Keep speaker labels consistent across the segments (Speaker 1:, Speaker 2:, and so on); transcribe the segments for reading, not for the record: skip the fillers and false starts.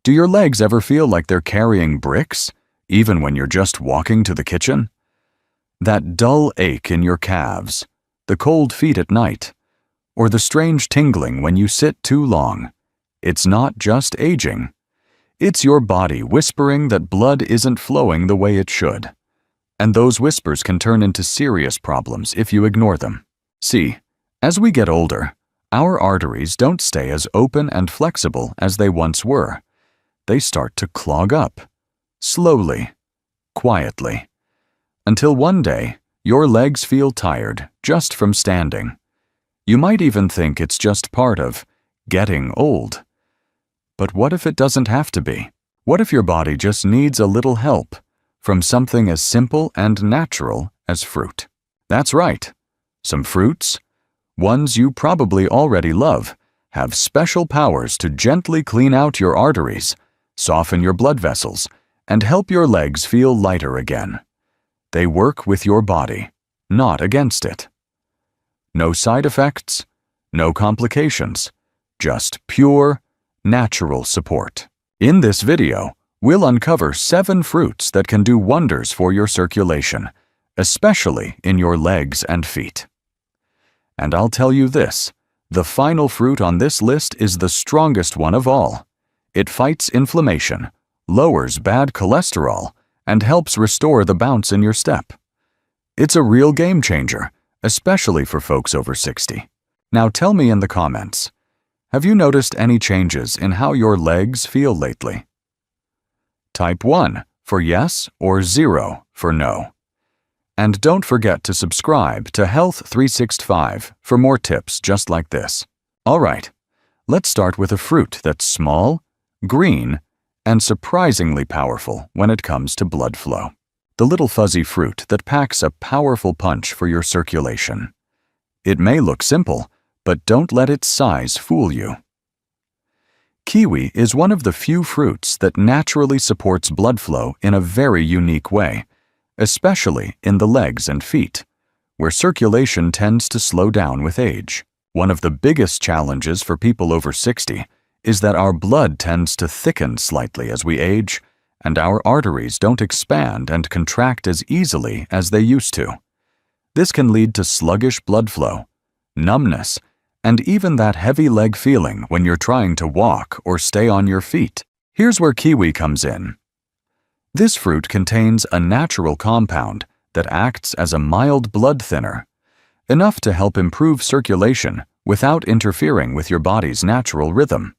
Speaker 1: Do your legs ever feel like they're carrying bricks, even when you're just walking to the kitchen? That dull ache in your calves, the cold feet at night, or the strange tingling when you sit too long. It's not just aging. It's your body whispering that blood isn't flowing the way it should. And those whispers can turn into serious problems if you ignore them. See, as we get older, our arteries don't stay as open and flexible as they once were. They start to clog up, slowly, quietly, until one day your legs feel tired just from standing. You might even think it's just part of getting old. But what if it doesn't have to be? What if your body just needs a little help from something as simple and natural as fruit? That's right. Some fruits, ones you probably already love, have special powers to gently clean out your arteries, soften your blood vessels, and help your legs feel lighter again. They work with your body, not against it. No side effects, no complications, just pure, natural support. In this video, we'll uncover 7 fruits that can do wonders for your circulation, especially in your legs and feet. And I'll tell you this, the final fruit on this list is the strongest one of all. It fights inflammation, lowers bad cholesterol, and helps restore the bounce in your step. It's a real game changer, especially for folks over 60. Now tell me in the comments, have you noticed any changes in how your legs feel lately? Type 1 for yes or 0 for no. And don't forget to subscribe to Health 365 for more tips just like this. All right, let's start with a fruit that's small, green, and surprisingly powerful when it comes to blood flow. The little fuzzy fruit that packs a powerful punch for your circulation. It may look simple, but don't let its size fool you. Kiwi is one of the few fruits that naturally supports blood flow in a very unique way, especially in the legs and feet, where circulation tends to slow down with age. One of the biggest challenges for people over 60 is that our blood tends to thicken slightly as we age, and our arteries don't expand and contract as easily as they used to. This can lead to sluggish blood flow, numbness, and even that heavy leg feeling when you're trying to walk or stay on your feet. Here's where kiwi comes in. This fruit contains a natural compound that acts as a mild blood thinner, enough to help improve circulation without interfering with your body's natural rhythm.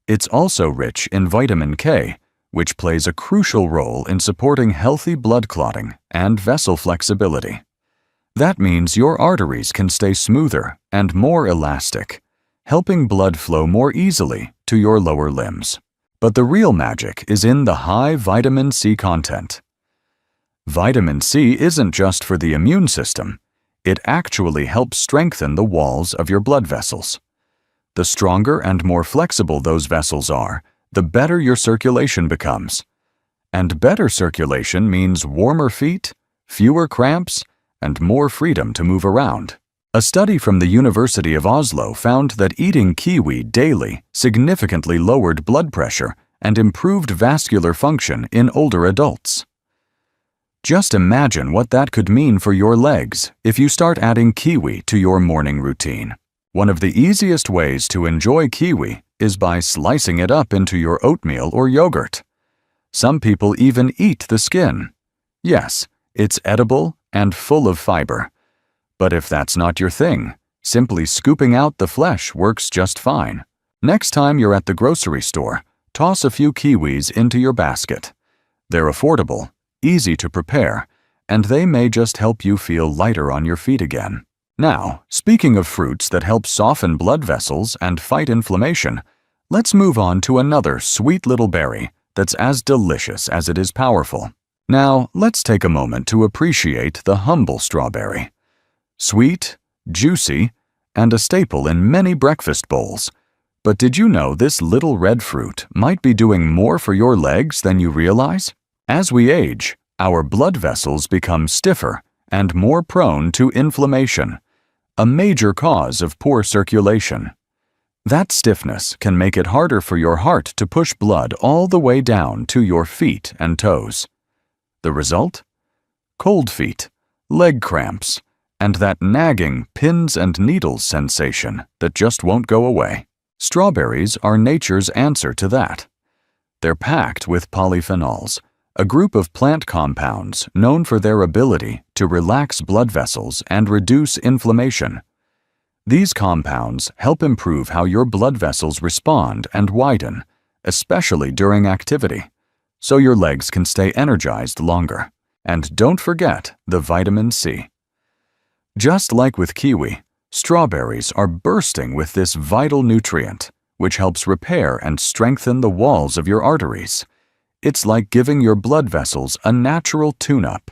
Speaker 1: It's also rich in vitamin K, which plays a crucial role in supporting healthy blood clotting and vessel flexibility. That means your arteries can stay smoother and more elastic, helping blood flow more easily to your lower limbs. But the real magic is in the high vitamin C content. Vitamin C isn't just for the immune system. It actually helps strengthen the walls of your blood vessels. The stronger and more flexible those vessels are, the better your circulation becomes. And better circulation means warmer feet, fewer cramps, and more freedom to move around. A study from the University of Oslo found that eating kiwi daily significantly lowered blood pressure and improved vascular function in older adults. Just imagine what that could mean for your legs if you start adding kiwi to your morning routine. One of the easiest ways to enjoy kiwi is by slicing it up into your oatmeal or yogurt. Some people even eat the skin. Yes, it's edible and full of fiber. But if that's not your thing, simply scooping out the flesh works just fine. Next time you're at the grocery store, toss a few kiwis into your basket. They're affordable, easy to prepare, and they may just help you feel lighter on your feet again. Now, speaking of fruits that help soften blood vessels and fight inflammation, let's move on to another sweet little berry that's as delicious as it is powerful. Now, let's take a moment to appreciate the humble strawberry. Sweet, juicy, and a staple in many breakfast bowls. But did you know this little red fruit might be doing more for your legs than you realize? As we age, our blood vessels become stiffer and more prone to inflammation, a major cause of poor circulation. That stiffness can make it harder for your heart to push blood all the way down to your feet and toes. The result? Cold feet, leg cramps, and that nagging pins and needles sensation that just won't go away. Strawberries are nature's answer to that. They're packed with polyphenols, a group of plant compounds known for their ability to relax blood vessels and reduce inflammation. These compounds help improve how your blood vessels respond and widen, especially during activity, so your legs can stay energized longer. And don't forget the vitamin C. Just like with kiwi, strawberries are bursting with this vital nutrient, which helps repair and strengthen the walls of your arteries. It's like giving your blood vessels a natural tune-up,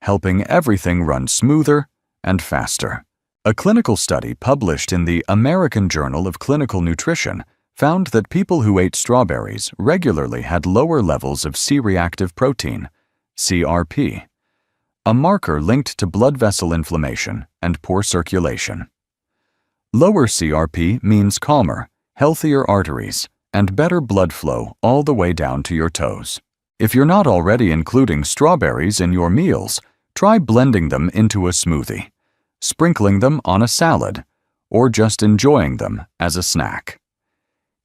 Speaker 1: helping everything run smoother and faster. A clinical study published in the American Journal of Clinical Nutrition found that people who ate strawberries regularly had lower levels of C-reactive protein, CRP, a marker linked to blood vessel inflammation and poor circulation. Lower CRP means calmer, healthier arteries and better blood flow all the way down to your toes. If you're not already including strawberries in your meals, try blending them into a smoothie, sprinkling them on a salad, or just enjoying them as a snack.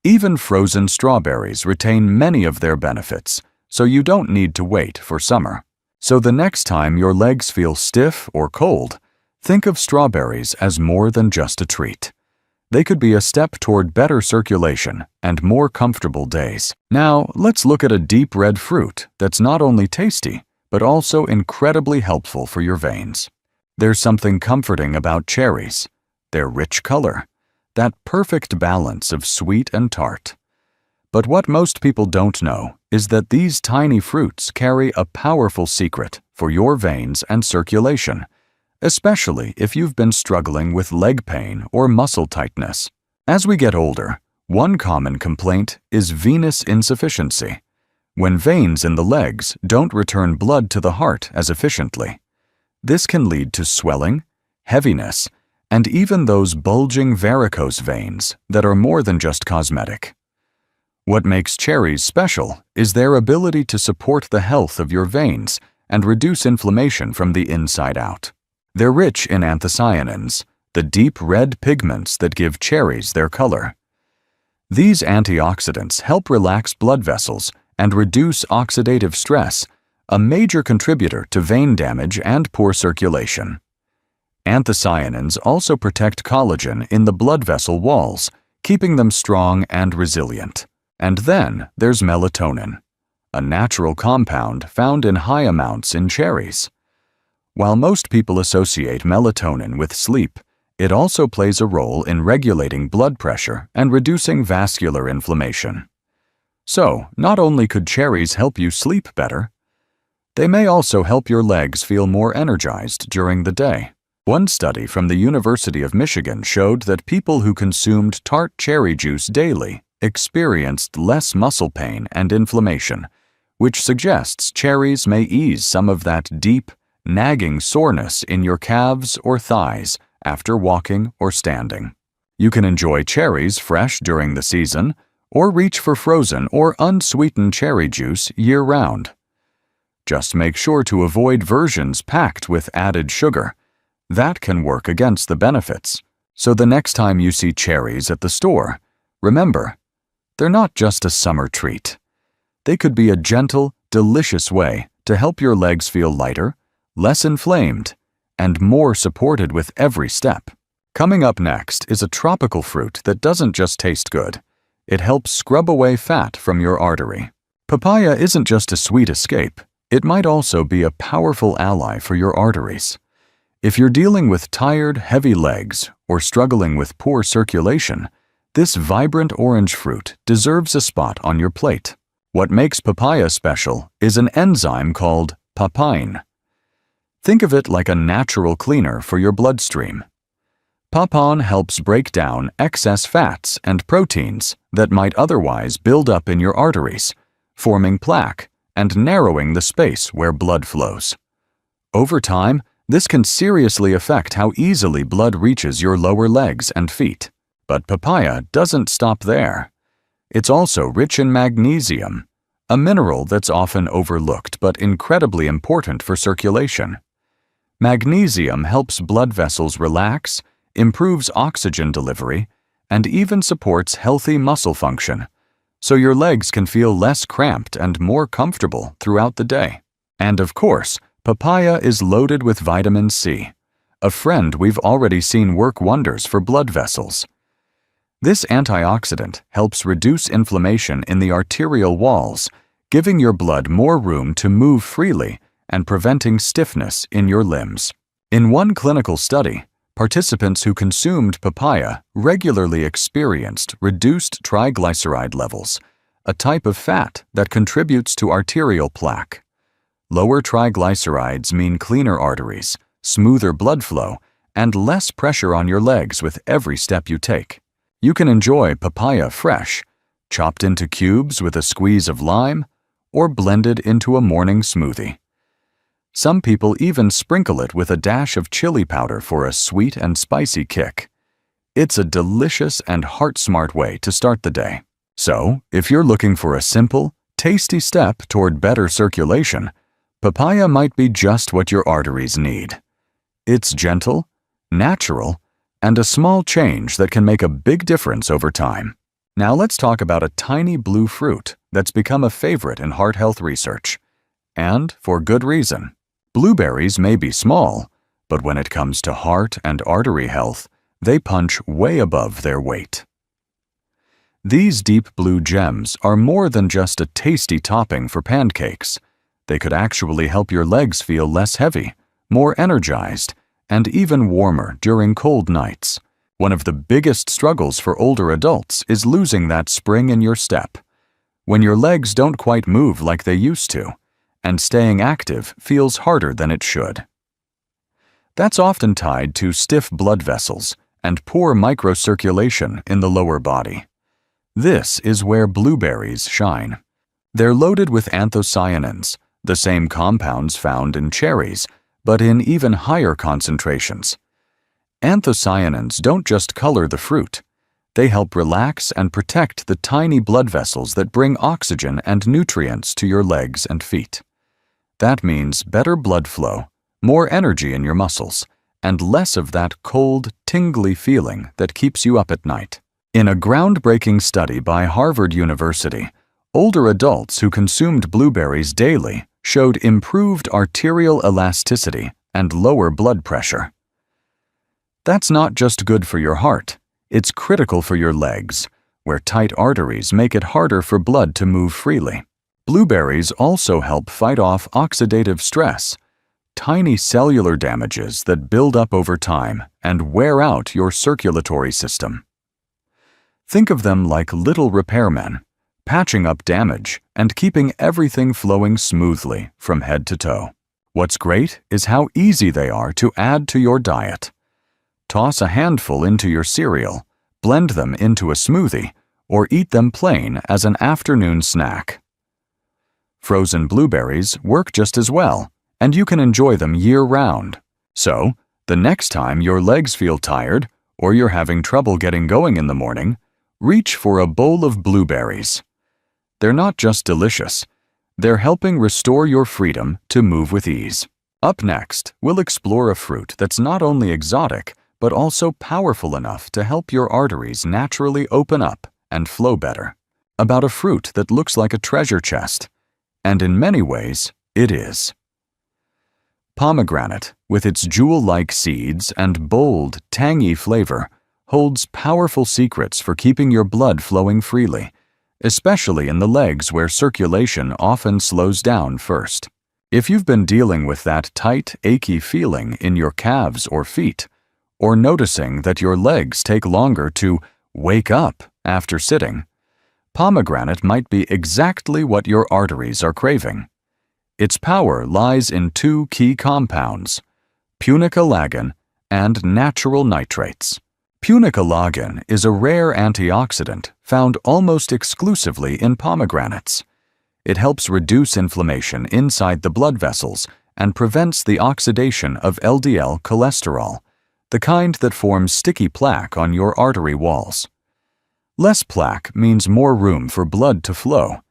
Speaker 1: Even frozen strawberries retain many of their benefits, so you don't need to wait for summer. So the next time your legs feel stiff or cold, think of strawberries as more than just a treat. They could be a step toward better circulation and more comfortable days. Now, let's look at a deep red fruit that's not only tasty, but also incredibly helpful for your veins. There's something comforting about cherries, their rich color, that perfect balance of sweet and tart. But what most people don't know is that these tiny fruits carry a powerful secret for your veins and circulation, especially if you've been struggling with leg pain or muscle tightness. As we get older, one common complaint is venous insufficiency, when veins in the legs don't return blood to the heart as efficiently. This can lead to swelling, heaviness, and even those bulging varicose veins that are more than just cosmetic. What makes cherries special is their ability to support the health of your veins and reduce inflammation from the inside out. They're rich in anthocyanins, the deep red pigments that give cherries their color. These antioxidants help relax blood vessels and reduce oxidative stress, a major contributor to vein damage and poor circulation. Anthocyanins also protect collagen in the blood vessel walls, keeping them strong and resilient. And then there's melatonin, a natural compound found in high amounts in cherries. While most people associate melatonin with sleep, it also plays a role in regulating blood pressure and reducing vascular inflammation. So, not only could cherries help you sleep better, they may also help your legs feel more energized during the day. One study from the University of Michigan showed that people who consumed tart cherry juice daily experienced less muscle pain and inflammation, which suggests cherries may ease some of that deep, nagging soreness in your calves or thighs after walking or standing. You can enjoy cherries fresh during the season, or reach for frozen or unsweetened cherry juice year-round. Just make sure to avoid versions packed with added sugar. That can work against the benefits. So the next time you see cherries at the store, remember, they're not just a summer treat. They could be a gentle, delicious way to help your legs feel lighter, less inflamed, and more supported with every step. Coming up next is a tropical fruit that doesn't just taste good. It helps scrub away fat from your artery. Papaya isn't just a sweet escape. It might also be a powerful ally for your arteries. If you're dealing with tired, heavy legs or struggling with poor circulation, this vibrant orange fruit deserves a spot on your plate. What makes papaya special is an enzyme called papain. Think of it like a natural cleaner for your bloodstream. Papain helps break down excess fats and proteins that might otherwise build up in your arteries, forming plaque and narrowing the space where blood flows. Over time, this can seriously affect how easily blood reaches your lower legs and feet. But papaya doesn't stop there. It's also rich in magnesium, a mineral that's often overlooked but incredibly important for circulation. Magnesium helps blood vessels relax, improves oxygen delivery, and even supports healthy muscle function, so your legs can feel less cramped and more comfortable throughout the day. And of course, papaya is loaded with vitamin C, a friend we've already seen work wonders for blood vessels. This antioxidant helps reduce inflammation in the arterial walls, giving your blood more room to move freely and preventing stiffness in your limbs. In one clinical study, participants who consumed papaya regularly experienced reduced triglyceride levels, a type of fat that contributes to arterial plaque. Lower triglycerides mean cleaner arteries, smoother blood flow, and less pressure on your legs with every step you take. You can enjoy papaya fresh, chopped into cubes with a squeeze of lime, or blended into a morning smoothie. Some people even sprinkle it with a dash of chili powder for a sweet and spicy kick. It's a delicious and heart-smart way to start the day. So, if you're looking for a simple, tasty step toward better circulation, papaya might be just what your arteries need. It's gentle, natural, and a small change that can make a big difference over time. Now let's talk about a tiny blue fruit that's become a favorite in heart health research. And for good reason. Blueberries may be small, but when it comes to heart and artery health, they punch way above their weight. These deep blue gems are more than just a tasty topping for pancakes. They could actually help your legs feel less heavy, more energized, and even warmer during cold nights. One of the biggest struggles for older adults is losing that spring in your step, when your legs don't quite move like they used to, and staying active feels harder than it should. That's often tied to stiff blood vessels and poor microcirculation in the lower body. This is where blueberries shine. They're loaded with anthocyanins, the same compounds found in cherries, but in even higher concentrations. Anthocyanins don't just color the fruit. They help relax and protect the tiny blood vessels that bring oxygen and nutrients to your legs and feet. That means better blood flow, more energy in your muscles, and less of that cold, tingly feeling that keeps you up at night. In a groundbreaking study by Harvard University, older adults who consumed blueberries daily showed improved arterial elasticity and lower blood pressure. That's not just good for your heart, it's critical for your legs, where tight arteries make it harder for blood to move freely. Blueberries also help fight off oxidative stress, tiny cellular damages that build up over time and wear out your circulatory system. Think of them like little repairmen, patching up damage and keeping everything flowing smoothly from head to toe. What's great is how easy they are to add to your diet. Toss a handful into your cereal, blend them into a smoothie, or eat them plain as an afternoon snack. Frozen blueberries work just as well, and you can enjoy them year-round. So, the next time your legs feel tired or you're having trouble getting going in the morning, reach for a bowl of blueberries. They're not just delicious, they're helping restore your freedom to move with ease. Up next, we'll explore a fruit that's not only exotic, but also powerful enough to help your arteries naturally open up and flow better. About a fruit that looks like a treasure chest, and in many ways, it is. Pomegranate, with its jewel-like seeds and bold, tangy flavor, holds powerful secrets for keeping your blood flowing freely, especially in the legs where circulation often slows down first. If you've been dealing with that tight, achy feeling in your calves or feet, or noticing that your legs take longer to wake up after sitting, pomegranate might be exactly what your arteries are craving. Its power lies in two key compounds, punicalagin and natural nitrates. Punicalagin is a rare antioxidant found almost exclusively in pomegranates. It helps reduce inflammation inside the blood vessels and prevents the oxidation of LDL cholesterol, the kind that forms sticky plaque on your artery walls. Less plaque means more room for blood to flow,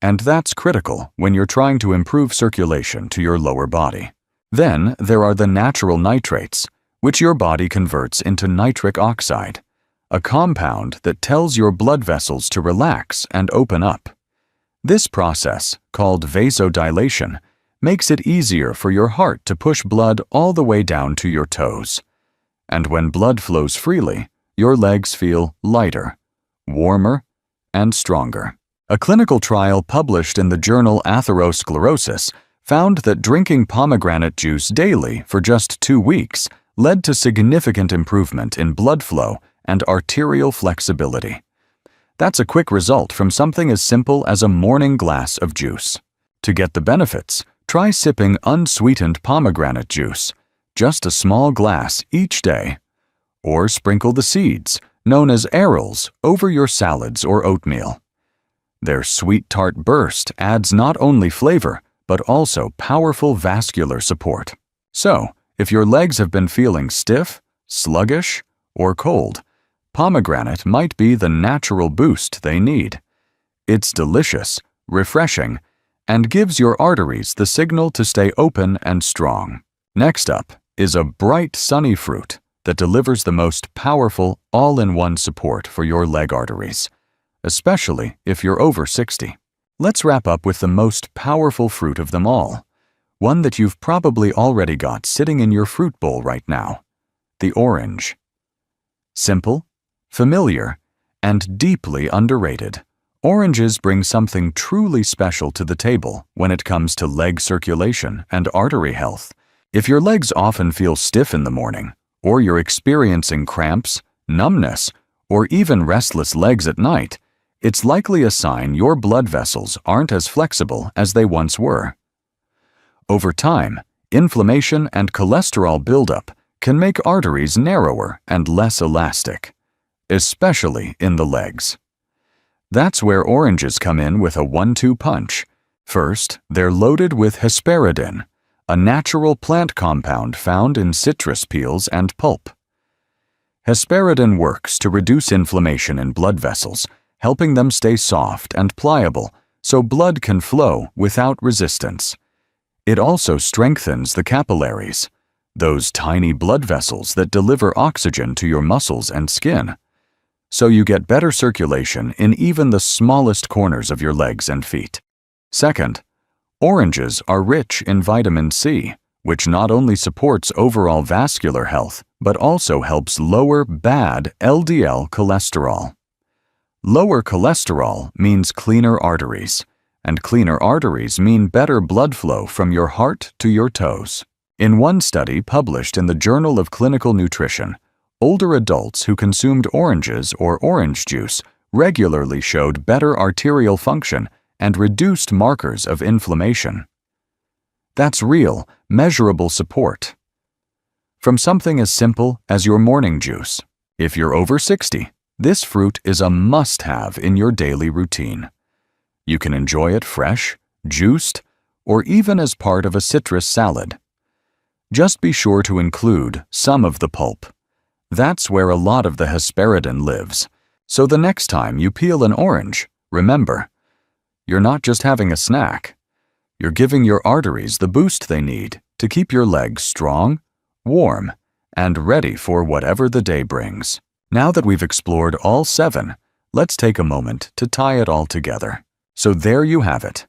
Speaker 1: and that's critical when you're trying to improve circulation to your lower body. Then there are the natural nitrates, which your body converts into nitric oxide, a compound that tells your blood vessels to relax and open up. This process, called vasodilation, makes it easier for your heart to push blood all the way down to your toes. And when blood flows freely, your legs feel lighter, warmer, and stronger. A clinical trial published in the journal Atherosclerosis found that drinking pomegranate juice daily for just 2 weeks led to significant improvement in blood flow and arterial flexibility. That's a quick result from something as simple as a morning glass of juice. To get the benefits, try sipping unsweetened pomegranate juice, just a small glass each day. Or sprinkle the seeds, known as arils, over your salads or oatmeal. Their sweet tart burst adds not only flavor, but also powerful vascular support. So, if your legs have been feeling stiff, sluggish, or cold, pomegranate might be the natural boost they need. It's delicious, refreshing, and gives your arteries the signal to stay open and strong. Next up is a bright, sunny fruit that delivers the most powerful all-in-one support for your leg arteries, especially if you're over 60. Let's wrap up with the most powerful fruit of them all, one that you've probably already got sitting in your fruit bowl right now: the orange. Simple, familiar, and deeply underrated, oranges bring something truly special to the table when it comes to leg circulation and artery health. If your legs often feel stiff in the morning, or you're experiencing cramps, numbness, or even restless legs at night, it's likely a sign your blood vessels aren't as flexible as they once were. Over time, inflammation and cholesterol buildup can make arteries narrower and less elastic, especially in the legs. That's where oranges come in with a 1-2 punch. First, they're loaded with hesperidin, a natural plant compound found in citrus peels and pulp. Hesperidin works to reduce inflammation in blood vessels, helping them stay soft and pliable so blood can flow without resistance. It also strengthens the capillaries, those tiny blood vessels that deliver oxygen to your muscles and skin, so you get better circulation in even the smallest corners of your legs and feet. Second, oranges are rich in vitamin C, which not only supports overall vascular health, but also helps lower bad LDL cholesterol. Lower cholesterol means cleaner arteries, and cleaner arteries mean better blood flow from your heart to your toes. In one study published in the Journal of Clinical Nutrition, older adults who consumed oranges or orange juice regularly showed better arterial function and reduced markers of inflammation. That's real, measurable support. From something as simple as your morning juice. If you're over 60, this fruit is a must-have in your daily routine. You can enjoy it fresh, juiced, or even as part of a citrus salad. Just be sure to include some of the pulp. That's where a lot of the hesperidin lives. So the next time you peel an orange, remember, you're not just having a snack. You're giving your arteries the boost they need to keep your legs strong, warm, and ready for whatever the day brings. Now that we've explored all 7, let's take a moment to tie it all together. So there you have it,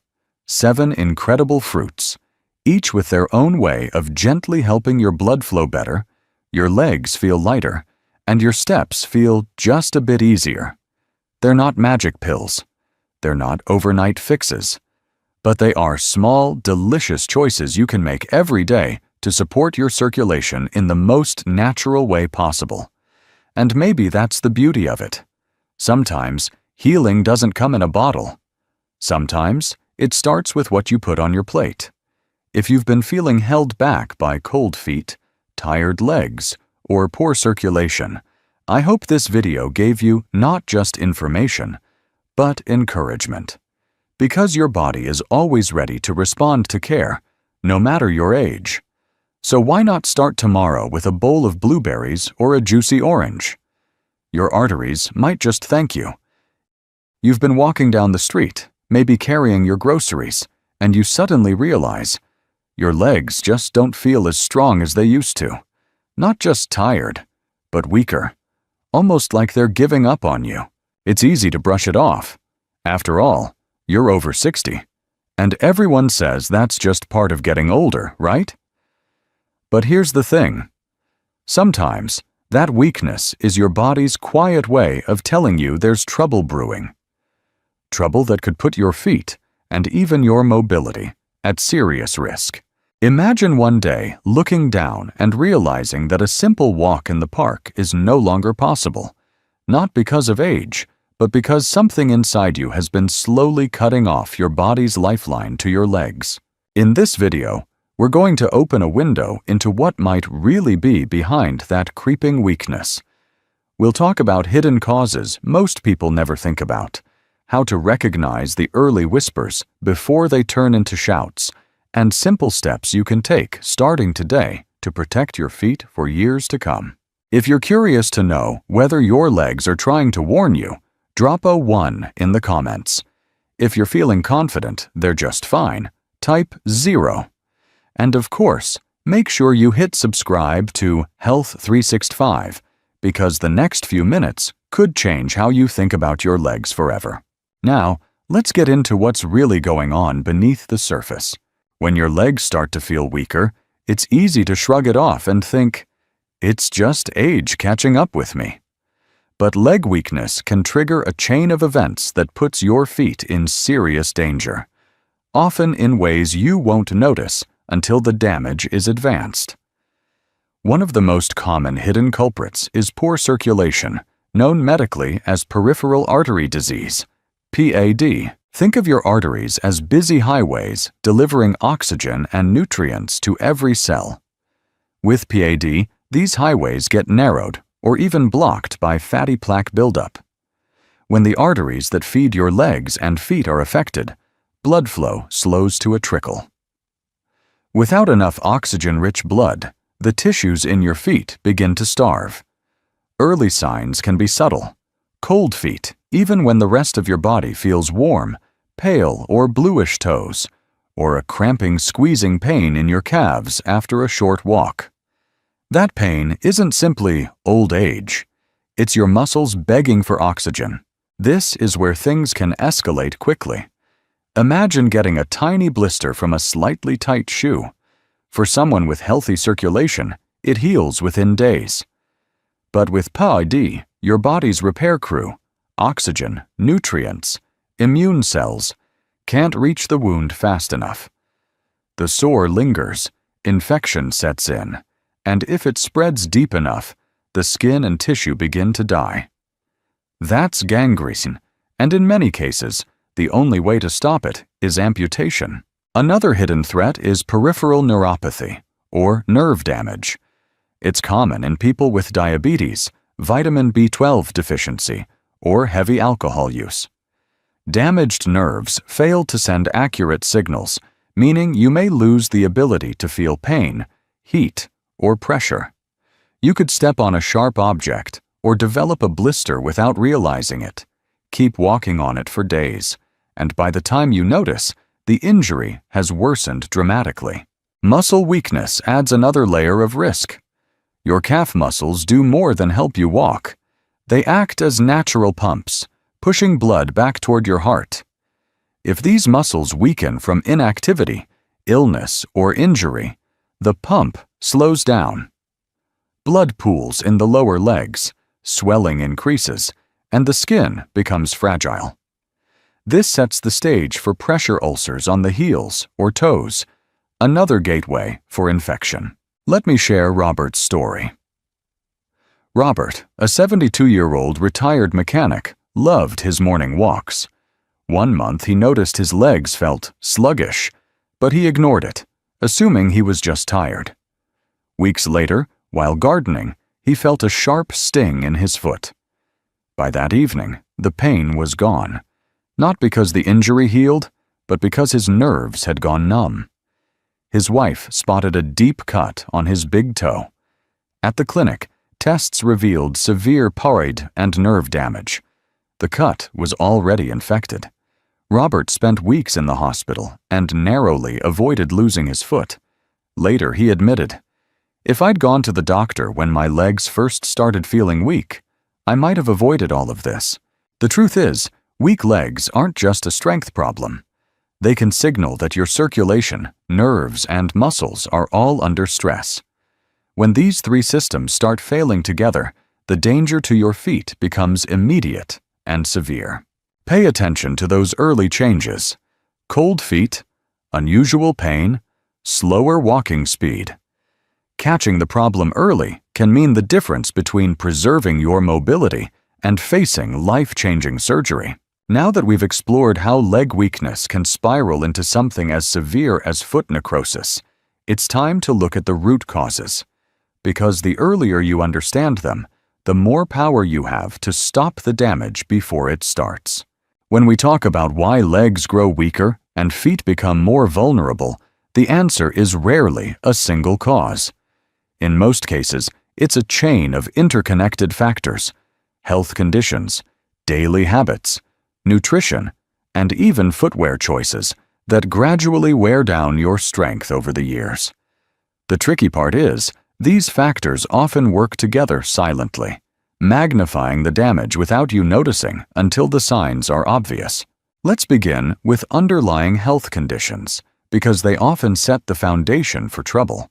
Speaker 1: 7 incredible fruits, each with their own way of gently helping your blood flow better, your legs feel lighter, and your steps feel just a bit easier. They're not magic pills. They're not overnight fixes. But they are small, delicious choices you can make every day to support your circulation in the most natural way possible. And maybe that's the beauty of it. Sometimes, healing doesn't come in a bottle. Sometimes, it starts with what you put on your plate. If you've been feeling held back by cold feet, tired legs, or poor circulation, I hope this video gave you not just information, but encouragement. Because your body is always ready to respond to care, no matter your age. So why not start tomorrow with a bowl of blueberries or a juicy orange? Your arteries might just thank you. You've been walking down the street, maybe carrying your groceries, and you suddenly realize your legs just don't feel as strong as they used to. Not just tired, but weaker. Almost like they're giving up on you. It's easy to brush it off. After all, you're over 60. And everyone says that's just part of getting older, right? But here's the thing. Sometimes, that weakness is your body's quiet way of telling you there's trouble brewing. Trouble that could put your feet, and even your mobility, at serious risk. Imagine one day looking down and realizing that a simple walk in the park is no longer possible, not because of age, but because something inside you has been slowly cutting off your body's lifeline to your legs. In this video, we're going to open a window into what might really be behind that creeping weakness. We'll talk about hidden causes most people never think about, how to recognize the early whispers before they turn into shouts, and simple steps you can take starting today to protect your feet for years to come. If you're curious to know whether your legs are trying to warn you, drop a 1 in the comments. If you're feeling confident they're just fine, type 0. And of course, make sure you hit subscribe to Health 365 because the next few minutes could change how you think about your legs forever. Now, let's get into what's really going on beneath the surface. When your legs start to feel weaker, it's easy to shrug it off and think, it's just age catching up with me. But leg weakness can trigger a chain of events that puts your feet in serious danger, often in ways you won't notice until the damage is advanced. One of the most common hidden culprits is poor circulation, known medically as peripheral artery disease, PAD. Think of your arteries as busy highways delivering oxygen and nutrients to every cell. With PAD, these highways get narrowed or even blocked by fatty plaque buildup. When the arteries that feed your legs and feet are affected, blood flow slows to a trickle. Without enough oxygen-rich blood, the tissues in your feet begin to starve. Early signs can be subtle. Cold feet, even when the rest of your body feels warm, pale or bluish toes, or a cramping, squeezing pain in your calves after a short walk. That pain isn't simply old age. It's your muscles begging for oxygen. This is where things can escalate quickly. Imagine getting a tiny blister from a slightly tight shoe. For someone with healthy circulation, it heals within days. But with PAD, your body's repair crew, oxygen, nutrients, immune cells, can't reach the wound fast enough. The sore lingers, infection sets in, and if it spreads deep enough, the skin and tissue begin to die. That's gangrene, and in many cases, the only way to stop it is amputation. Another hidden threat is peripheral neuropathy, or nerve damage. It's common in people with diabetes, vitamin B12 deficiency, or heavy alcohol use. Damaged nerves fail to send accurate signals, meaning you may lose the ability to feel pain, heat, or pressure. You could step on a sharp object or develop a blister without realizing it. Keep walking on it for days, and by the time you notice, the injury has worsened dramatically. Muscle weakness adds another layer of risk. Your calf muscles do more than help you walk. They act as natural pumps, pushing blood back toward your heart. If these muscles weaken from inactivity, illness, or injury, the pump slows down. Blood pools in the lower legs, swelling increases, and the skin becomes fragile. This sets the stage for pressure ulcers on the heels or toes, another gateway for infection. Let me share Robert's story. Robert, a 72-year-old retired mechanic, loved his morning walks. One month he noticed his legs felt sluggish, but he ignored it, assuming he was just tired. Weeks later, while gardening, he felt a sharp sting in his foot. By that evening, the pain was gone, not because the injury healed, but because his nerves had gone numb. his wife spotted a deep cut on his big toe. At the clinic, tests revealed severe parotid and nerve damage. The cut was already infected. Robert spent weeks in the hospital and narrowly avoided losing his foot. Later, he admitted, "If I'd gone to the doctor when my legs first started feeling weak, I might have avoided all of this." The truth is, weak legs aren't just a strength problem. They can signal that your circulation, nerves, and muscles are all under stress. When these three systems start failing together, the danger to your feet becomes immediate and severe. Pay attention to those early changes: cold feet, unusual pain, slower walking speed. Catching the problem early can mean the difference between preserving your mobility and facing life-changing surgery. Now that we've explored how leg weakness can spiral into something as severe as foot necrosis, it's time to look at the root causes. Because the earlier you understand them, the more power you have to stop the damage before it starts. When we talk about why legs grow weaker and feet become more vulnerable, the answer is rarely a single cause. In most cases, it's a chain of interconnected factors: health conditions, daily habits, nutrition, and even footwear choices that gradually wear down your strength over the years. The tricky part is, these factors often work together silently, magnifying the damage without you noticing until the signs are obvious. Let's begin with underlying health conditions, because they often set the foundation for trouble.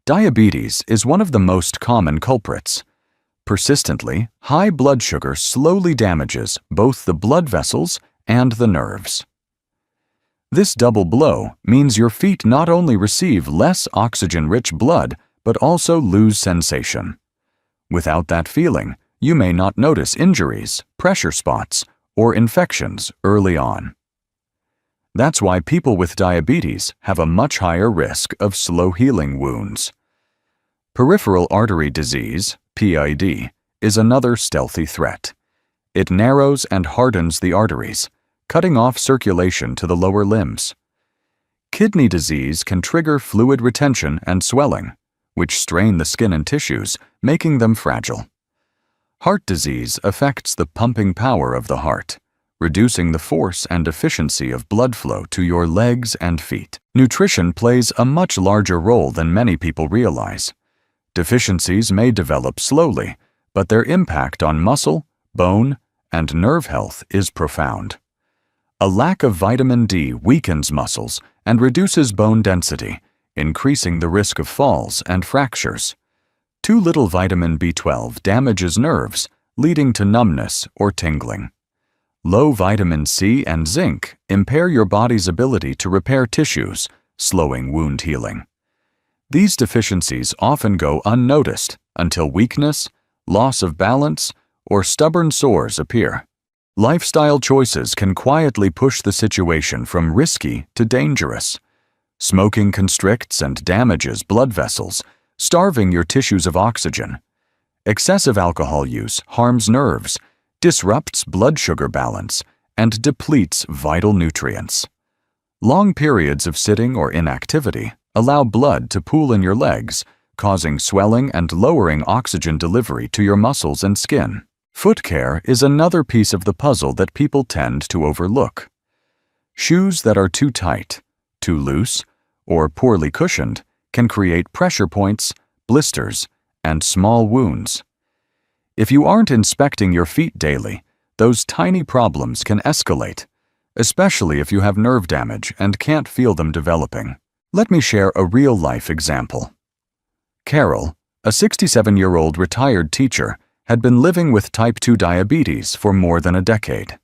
Speaker 1: Diabetes is one of the most common culprits. Persistently, high blood sugar slowly damages both the blood vessels and the nerves. This double blow means your feet not only receive less oxygen-rich blood, but also lose sensation. Without that feeling, you may not notice injuries, pressure spots, or infections early on. That's why people with diabetes have a much higher risk of slow-healing wounds. Peripheral artery disease, PID, is another stealthy threat. It narrows and hardens the arteries, cutting off circulation to the lower limbs. Kidney disease can trigger fluid retention and swelling, which strain the skin and tissues, making them fragile. Heart disease affects the pumping power of the heart, reducing the force and efficiency of blood flow to your legs and feet. Nutrition plays a much larger role than many people realize. Deficiencies may develop slowly, but their impact on muscle, bone, and nerve health is profound. A lack of vitamin D weakens muscles and reduces bone density, increasing the risk of falls and fractures. Too little vitamin B12 damages nerves, leading to numbness or tingling. Low vitamin C and zinc impair your body's ability to repair tissues, slowing wound healing. These deficiencies often go unnoticed until weakness, loss of balance, or stubborn sores appear. Lifestyle choices can quietly push the situation from risky to dangerous. Smoking constricts and damages blood vessels, starving your tissues of oxygen. Excessive alcohol use harms nerves, disrupts blood sugar balance, and depletes vital nutrients. Long periods of sitting or inactivity allow blood to pool in your legs, causing swelling and lowering oxygen delivery to your muscles and skin. Foot care is another piece of the puzzle that people tend to overlook. Shoes that are too tight, too loose, or poorly cushioned can create pressure points, blisters, and small wounds. If you aren't inspecting your feet daily, those tiny problems can escalate, especially if you have nerve damage and can't feel them developing. Let me share a real-life example. Carol, a 67-year-old retired teacher, had been living with type 2 diabetes for more than a decade.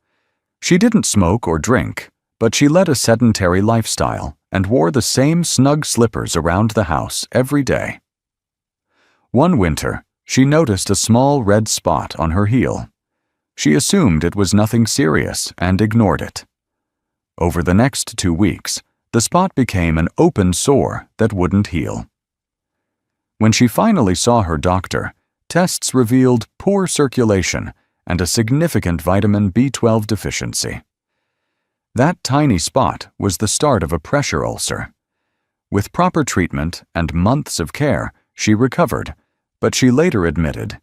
Speaker 1: She didn't smoke or drink, but she led a sedentary lifestyle and wore the same snug slippers around the house every day. One winter, she noticed a small red spot on her heel. She assumed it was nothing serious and ignored it. Over the next 2 weeks, the spot became an open sore that wouldn't heal. When she finally saw her doctor, tests revealed poor circulation and a significant vitamin B12 deficiency. That tiny spot was the start of a pressure ulcer. With proper treatment and months of care, she recovered, but she later admitted,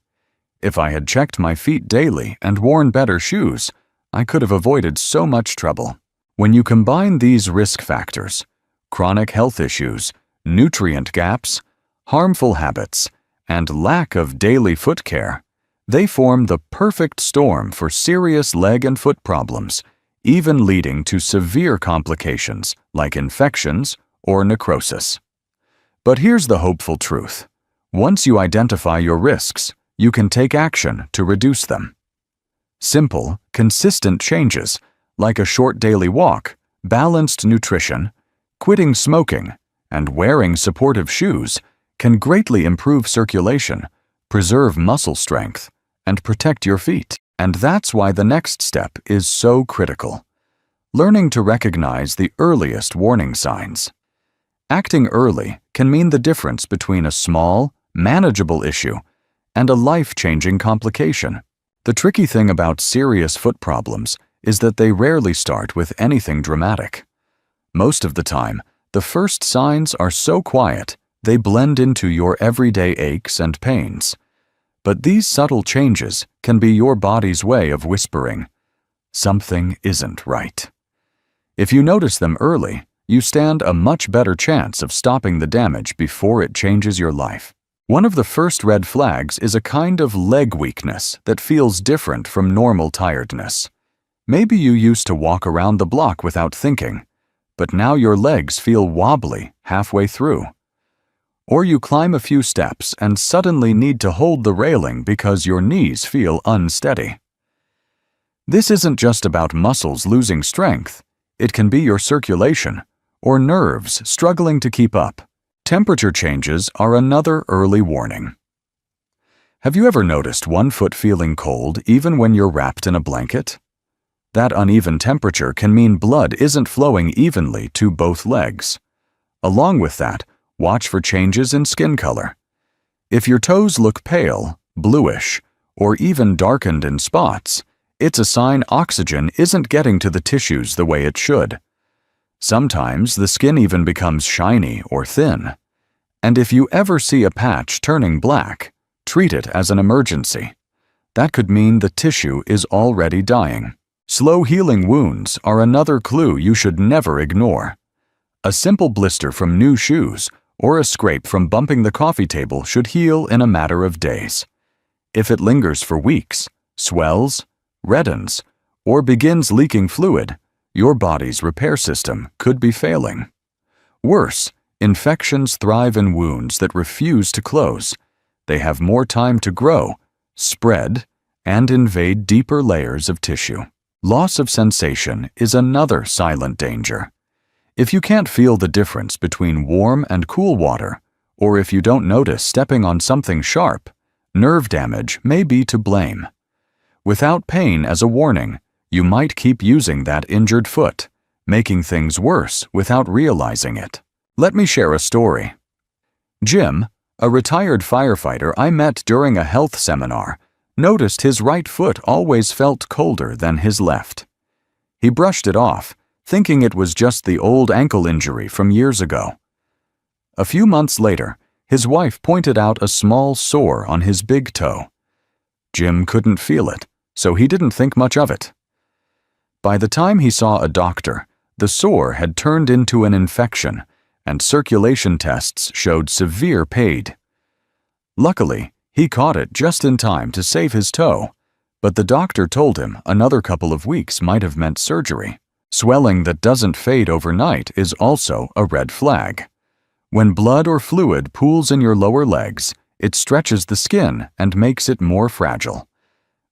Speaker 1: "If I had checked my feet daily and worn better shoes, I could have avoided so much trouble." When you combine these risk factors, chronic health issues, nutrient gaps, harmful habits, and lack of daily foot care, they form the perfect storm for serious leg and foot problems, even leading to severe complications like infections or necrosis. But here's the hopeful truth. Once you identify your risks, you can take action to reduce them. Simple, consistent changes, like a short daily walk, balanced nutrition, quitting smoking, and wearing supportive shoes, can greatly improve circulation, preserve muscle strength, and protect your feet. And that's why the next step is so critical. Learning to recognize the earliest warning signs. Acting early can mean the difference between a small, manageable issue and a life-changing complication. The tricky thing about serious foot problems is that they rarely start with anything dramatic. Most of the time, the first signs are so quiet, they blend into your everyday aches and pains. But these subtle changes can be your body's way of whispering, "Something isn't right." If you notice them early, you stand a much better chance of stopping the damage before it changes your life. One of the first red flags is a kind of leg weakness that feels different from normal tiredness. Maybe you used to walk around the block without thinking, but now your legs feel wobbly halfway through. Or you climb a few steps and suddenly need to hold the railing because your knees feel unsteady. This isn't just about muscles losing strength. It can be your circulation or nerves struggling to keep up. Temperature changes are another early warning. Have you ever noticed one foot feeling cold even when you're wrapped in a blanket? That uneven temperature can mean blood isn't flowing evenly to both legs. Along with that, watch for changes in skin color. If your toes look pale, bluish, or even darkened in spots, it's a sign oxygen isn't getting to the tissues the way it should. Sometimes the skin even becomes shiny or thin. And if you ever see a patch turning black, treat it as an emergency. That could mean the tissue is already dying. Slow healing wounds are another clue you should never ignore. A simple blister from new shoes or a scrape from bumping the coffee table should heal in a matter of days. If it lingers for weeks, swells, reddens, or begins leaking fluid, your body's repair system could be failing. Worse, infections thrive in wounds that refuse to close. They have more time to grow, spread, and invade deeper layers of tissue. Loss of sensation is another silent danger. If you can't feel the difference between warm and cool water, or if you don't notice stepping on something sharp, nerve damage may be to blame. Without pain as a warning, you might keep using that injured foot, making things worse without realizing it. Let me share a story. Jim, a retired firefighter I met during a health seminar, noticed his right foot always felt colder than his left. He brushed it off, thinking it was just the old ankle injury from years ago. A few months later, his wife pointed out a small sore on his big toe. Jim couldn't feel it, so he didn't think much of it. By the time he saw a doctor, the sore had turned into an infection, and circulation tests showed severe pain. Luckily, he caught it just in time to save his toe, but the doctor told him another couple of weeks might have meant surgery. Swelling that doesn't fade overnight is also a red flag. When blood or fluid pools in your lower legs, it stretches the skin and makes it more fragile.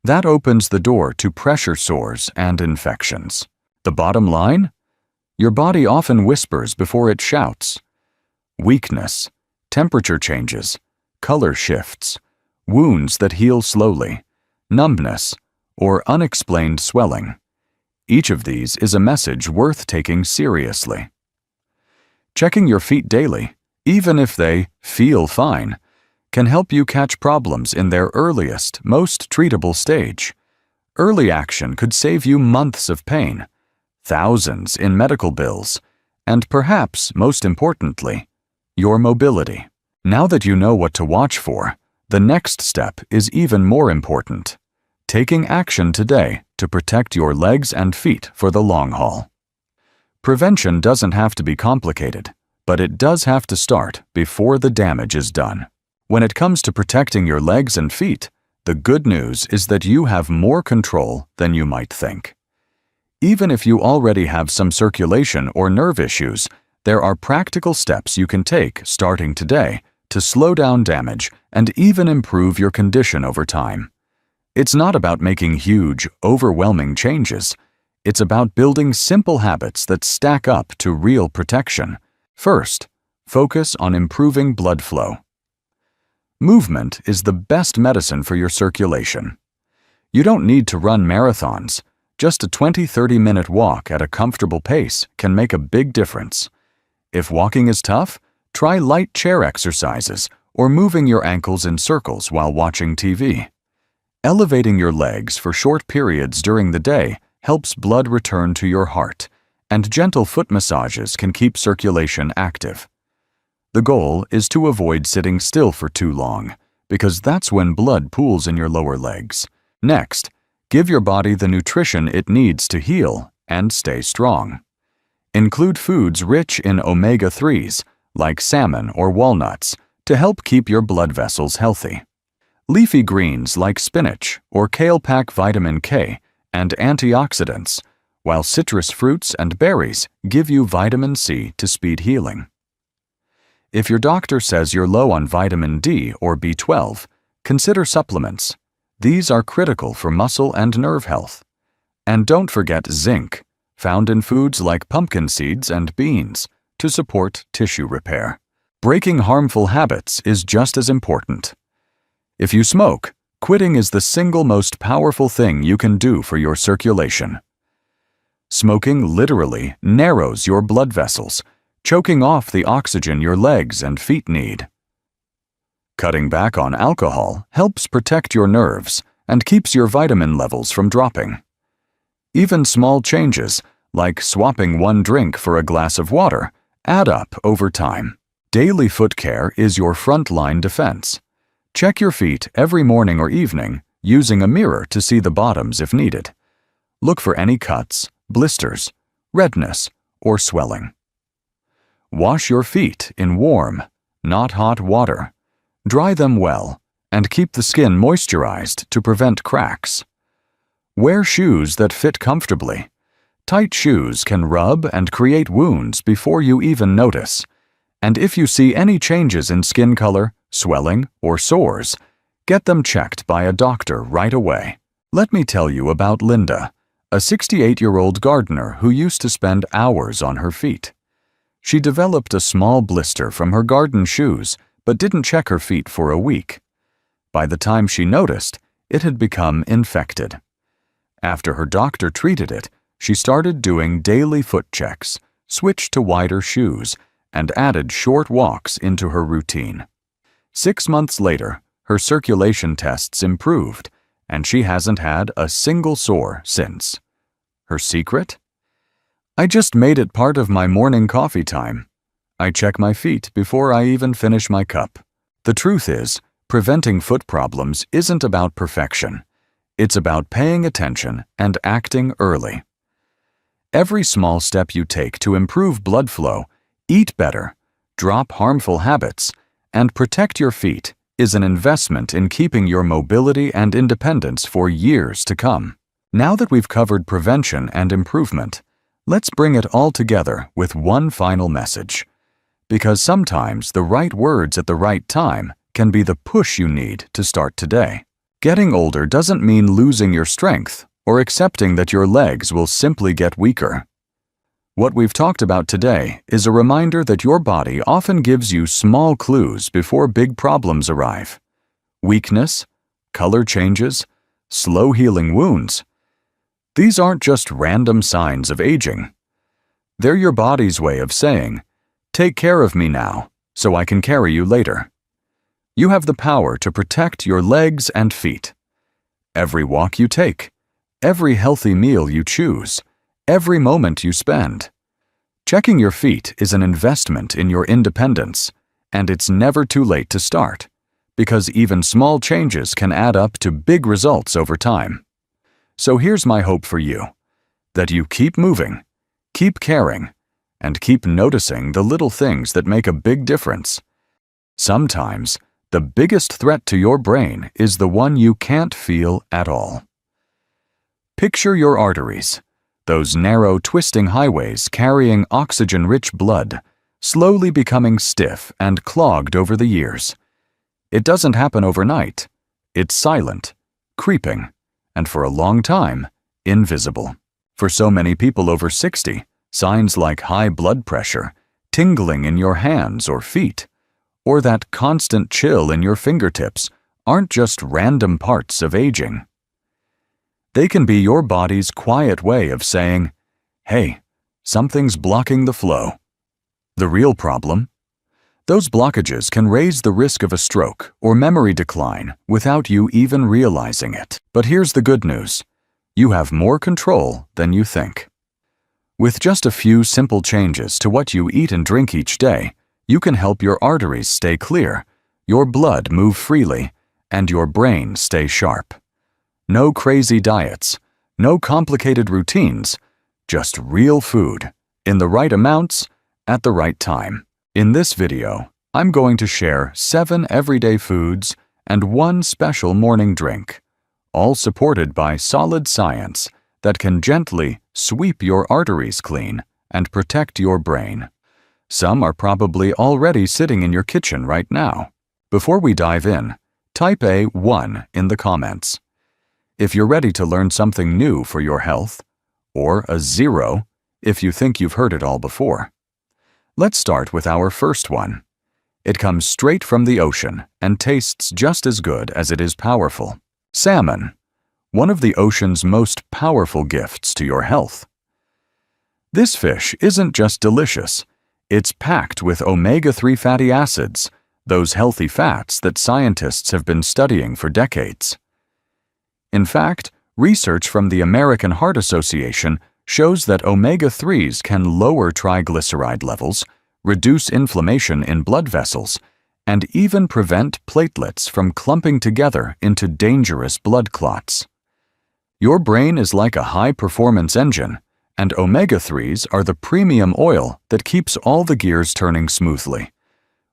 Speaker 1: That opens the door to pressure sores and infections. The bottom line? Your body often whispers before it shouts. Weakness, temperature changes, color shifts, wounds that heal slowly, numbness, or unexplained swelling. Each of these is a message worth taking seriously. Checking your feet daily, even if they feel fine, can help you catch problems in their earliest, most treatable stage. Early action could save you months of pain, thousands in medical bills, and perhaps, most importantly, your mobility. Now that you know what to watch for, the next step is even more important. Taking action today to protect your legs and feet for the long haul. Prevention doesn't have to be complicated, but it does have to start before the damage is done. When it comes to protecting your legs and feet, the good news is that you have more control than you might think. Even if you already have some circulation or nerve issues, there are practical steps you can take starting today to slow down damage and even improve your condition over time. It's not about making huge, overwhelming changes. It's about building simple habits that stack up to real protection. First, focus on improving blood flow. Movement is the best medicine for your circulation. You don't need to run marathons. Just a 20-30 minute walk at a comfortable pace can make a big difference. If walking is tough, try light chair exercises or moving your ankles in circles while watching TV. Elevating your legs for short periods during the day helps blood return to your heart, and gentle foot massages can keep circulation active. The goal is to avoid sitting still for too long, because that's when blood pools in your lower legs. Next, give your body the nutrition it needs to heal and stay strong. Include foods rich in omega-3s, like salmon or walnuts, to help keep your blood vessels healthy. Leafy greens like spinach or kale pack vitamin K and antioxidants, while citrus fruits and berries give you vitamin C to speed healing. If your doctor says you're low on vitamin D or B12, consider supplements. These are critical for muscle and nerve health. And don't forget zinc, found in foods like pumpkin seeds and beans, to support tissue repair. Breaking harmful habits is just as important. If you smoke, quitting is the single most powerful thing you can do for your circulation. Smoking literally narrows your blood vessels, choking off the oxygen your legs and feet need. Cutting back on alcohol helps protect your nerves and keeps your vitamin levels from dropping. Even small changes, like swapping one drink for a glass of water, add up over time. Daily foot care is your frontline defense. Check your feet every morning or evening, using a mirror to see the bottoms if needed. Look for any cuts, blisters, redness, or swelling. Wash your feet in warm, not hot water. Dry them well, and keep the skin moisturized to prevent cracks. Wear shoes that fit comfortably. Tight shoes can rub and create wounds before you even notice. And if you see any changes in skin color, swelling, or sores, get them checked by a doctor right away. Let me tell you about Linda, a 68-year-old gardener who used to spend hours on her feet. She developed a small blister from her garden shoes, but didn't check her feet for a week. By the time she noticed, it had become infected. After her doctor treated it, she started doing daily foot checks, switched to wider shoes, and added short walks into her routine. 6 months later, her circulation tests improved, and she hasn't had a single sore since. Her secret? I just made it part of my morning coffee time. I check my feet before I even finish my cup. The truth is, preventing foot problems isn't about perfection. It's about paying attention and acting early. Every small step you take to improve blood flow, eat better, drop harmful habits, and protect your feet is an investment in keeping your mobility and independence for years to come. Now that we've covered prevention and improvement, let's bring it all together with one final message. Because sometimes the right words at the right time can be the push you need to start today. Getting older doesn't mean losing your strength or accepting that your legs will simply get weaker. What we've talked about today is a reminder that your body often gives you small clues before big problems arrive. Weakness, color changes, slow healing wounds. These aren't just random signs of aging. They're your body's way of saying, "Take care of me now, so I can carry you later." You have the power to protect your legs and feet. Every walk you take, every healthy meal you choose, every moment you spend. Checking your feet is an investment in your independence, And it's never too late to start, because even small changes can add up to big results over time. So here's my hope for you, that you keep moving, keep caring, and keep noticing the little things that make a big difference. Sometimes, the biggest threat to your brain is the one you can't feel at all. Picture your arteries, those narrow, twisting highways carrying oxygen-rich blood, slowly becoming stiff and clogged over the years. It doesn't happen overnight. It's silent, creeping, and for a long time, invisible. For so many people over 60, signs like high blood pressure, tingling in your hands or feet, or that constant chill in your fingertips aren't just random parts of aging. They can be your body's quiet way of saying, "Hey, something's blocking the flow." The real problem? Those blockages can raise the risk of a stroke or memory decline without you even realizing it. But here's the good news. You have more control than you think. With just a few simple changes to what you eat and drink each day, you can help your arteries stay clear, your blood move freely, and your brain stay sharp. No crazy diets, no complicated routines, just real food, in the right amounts, at the right time. In this video, I'm going to share 7 everyday foods and 1 special morning drink, all supported by solid science that can gently sweep your arteries clean and protect your brain. Some are probably already sitting in your kitchen right now. Before we dive in, type a 1 in the comments if you're ready to learn something new for your health, or a 0 if you think you've heard it all before. Let's start with our first one. It comes straight from the ocean and tastes just as good as it is powerful. Salmon, one of the ocean's most powerful gifts to your health. This fish isn't just delicious, it's packed with omega-3 fatty acids, those healthy fats that scientists have been studying for decades. In fact, research from the American Heart Association shows that omega-3s can lower triglyceride levels, reduce inflammation in blood vessels, and even prevent platelets from clumping together into dangerous blood clots. Your brain is like a high-performance engine, and omega-3s are the premium oil that keeps all the gears turning smoothly.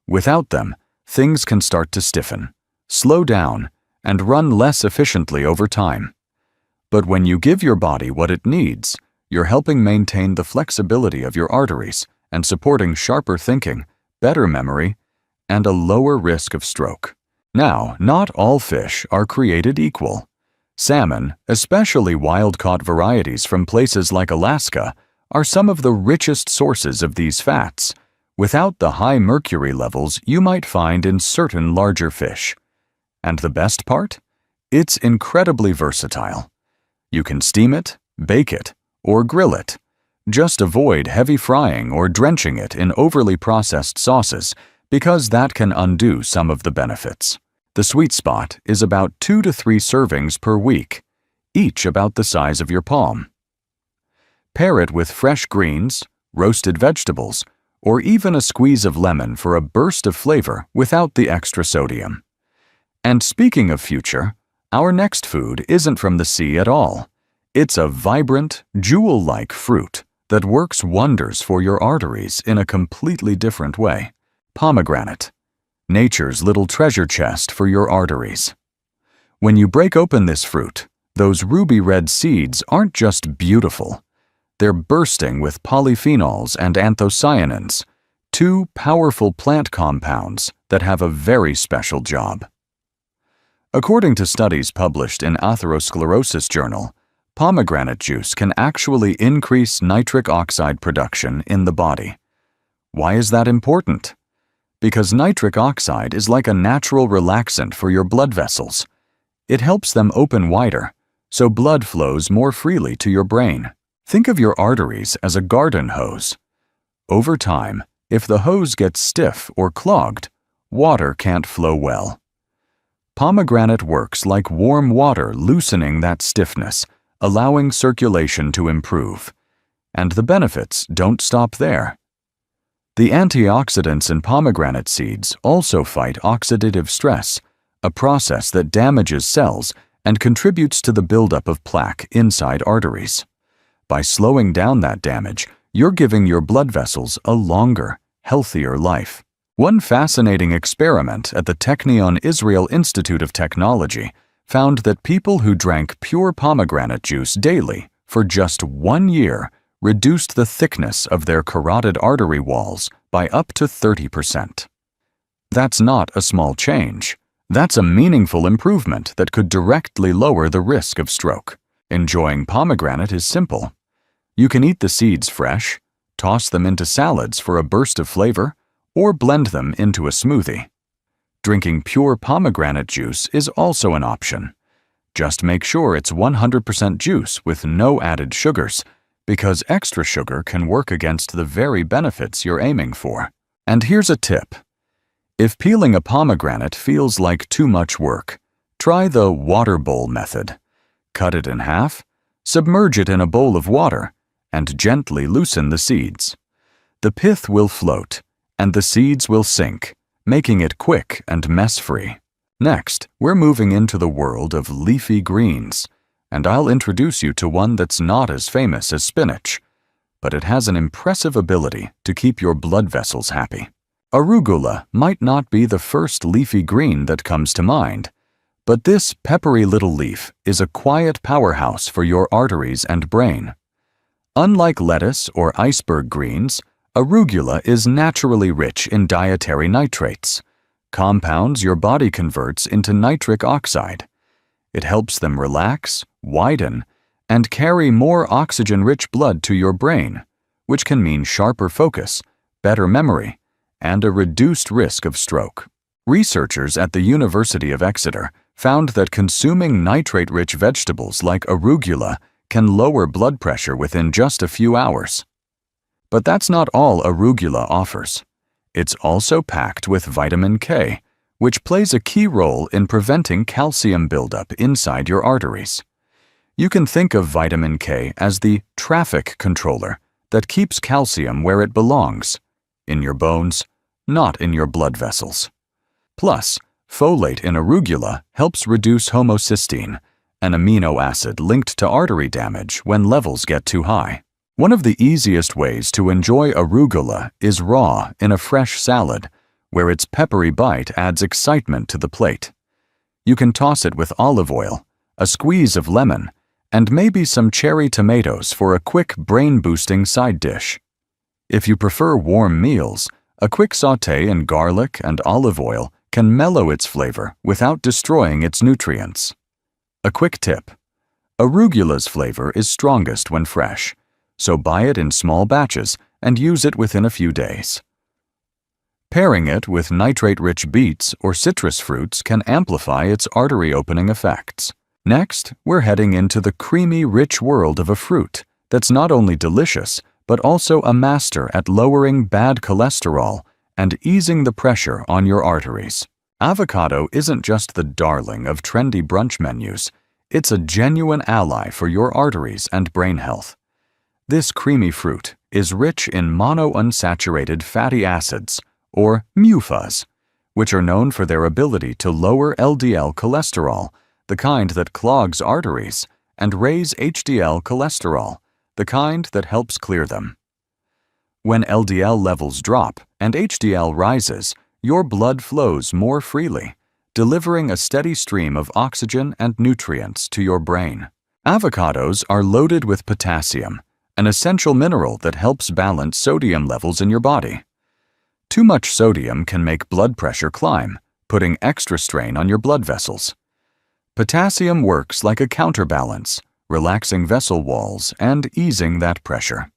Speaker 1: Without them, things can start to stiffen, slow down, and run less efficiently over time. But when you give your body what it needs, you're helping maintain the flexibility of your arteries and supporting sharper thinking, better memory, and a lower risk of stroke. Now, not all fish are created equal. Salmon, especially wild-caught varieties from places like Alaska, are some of the richest sources of these fats, without the high mercury levels you might find in certain larger fish. And the best part? It's incredibly versatile. You can steam it, bake it, or grill it. Just avoid heavy frying or drenching it in overly processed sauces, because that can undo some of the benefits. The sweet spot is about 2 to 3 servings per week, each about the size of your palm. Pair it with fresh greens, roasted vegetables, or even a squeeze of lemon for a burst of flavor without the extra sodium. And speaking of future, our next food isn't from the sea at all. It's a vibrant, jewel-like fruit that works wonders for your arteries in a completely different way. Pomegranate, nature's little treasure chest for your arteries. When you break open this fruit, those ruby red seeds aren't just beautiful. They're bursting with polyphenols and anthocyanins, 2 powerful plant compounds that have a very special job. According to studies published in Atherosclerosis Journal, pomegranate juice can actually increase nitric oxide production in the body. Why is that important? Because nitric oxide is like a natural relaxant for your blood vessels. It helps them open wider, so blood flows more freely to your brain. Think of your arteries as a garden hose. Over time, if the hose gets stiff or clogged, water can't flow well. Pomegranate works like warm water, loosening that stiffness, allowing circulation to improve. And the benefits don't stop there. The antioxidants in pomegranate seeds also fight oxidative stress, a process that damages cells and contributes to the buildup of plaque inside arteries. By slowing down that damage, you're giving your blood vessels a longer, healthier life. One fascinating experiment at the Technion Israel Institute of Technology found that people who drank pure pomegranate juice daily for just 1 year reduced the thickness of their carotid artery walls by up to 30%. That's not a small change. That's a meaningful improvement that could directly lower the risk of stroke. Enjoying pomegranate is simple. You can eat the seeds fresh, toss them into salads for a burst of flavor, or blend them into a smoothie. Drinking pure pomegranate juice is also an option. Just make sure it's 100% juice with no added sugars, because extra sugar can work against the very benefits you're aiming for. And here's a tip. If peeling a pomegranate feels like too much work, try the water bowl method. Cut it in half, submerge it in a bowl of water, and gently loosen the seeds. The pith will float, and the seeds will sink, making it quick and mess-free. Next, we're moving into the world of leafy greens, and I'll introduce you to one that's not as famous as spinach, but it has an impressive ability to keep your blood vessels happy. Arugula might not be the first leafy green that comes to mind, but this peppery little leaf is a quiet powerhouse for your arteries and brain. Unlike lettuce or iceberg greens, arugula is naturally rich in dietary nitrates, compounds your body converts into nitric oxide. It helps them relax, widen, and carry more oxygen-rich blood to your brain, which can mean sharper focus, better memory, and a reduced risk of stroke. Researchers at the University of Exeter found that consuming nitrate-rich vegetables like arugula can lower blood pressure within just a few hours. But that's not all arugula offers. It's also packed with vitamin K, which plays a key role in preventing calcium buildup inside your arteries. You can think of vitamin K as the traffic controller that keeps calcium where it belongs, in your bones, not in your blood vessels. Plus, folate in arugula helps reduce homocysteine, an amino acid linked to artery damage when levels get too high. One of the easiest ways to enjoy arugula is raw in a fresh salad, where its peppery bite adds excitement to the plate. You can toss it with olive oil, a squeeze of lemon, and maybe some cherry tomatoes for a quick brain-boosting side dish. If you prefer warm meals, a quick sauté in garlic and olive oil can mellow its flavor without destroying its nutrients. A quick tip: arugula's flavor is strongest when fresh, so buy it in small batches and use it within a few days. Pairing it with nitrate-rich beets or citrus fruits can amplify its artery-opening effects. Next, we're heading into the creamy, rich world of a fruit that's not only delicious, but also a master at lowering bad cholesterol and easing the pressure on your arteries. Avocado isn't just the darling of trendy brunch menus, it's a genuine ally for your arteries and brain health. This creamy fruit is rich in monounsaturated fatty acids, or MUFAs, which are known for their ability to lower LDL cholesterol, the kind that clogs arteries, and raise HDL cholesterol, the kind that helps clear them. When LDL levels drop and HDL rises, your blood flows more freely, delivering a steady stream of oxygen and nutrients to your brain. Avocados are loaded with potassium, an essential mineral that helps balance sodium levels in your body. Too much sodium can make blood pressure climb, putting extra strain on your blood vessels. Potassium works like a counterbalance, relaxing vessel walls and easing that pressure.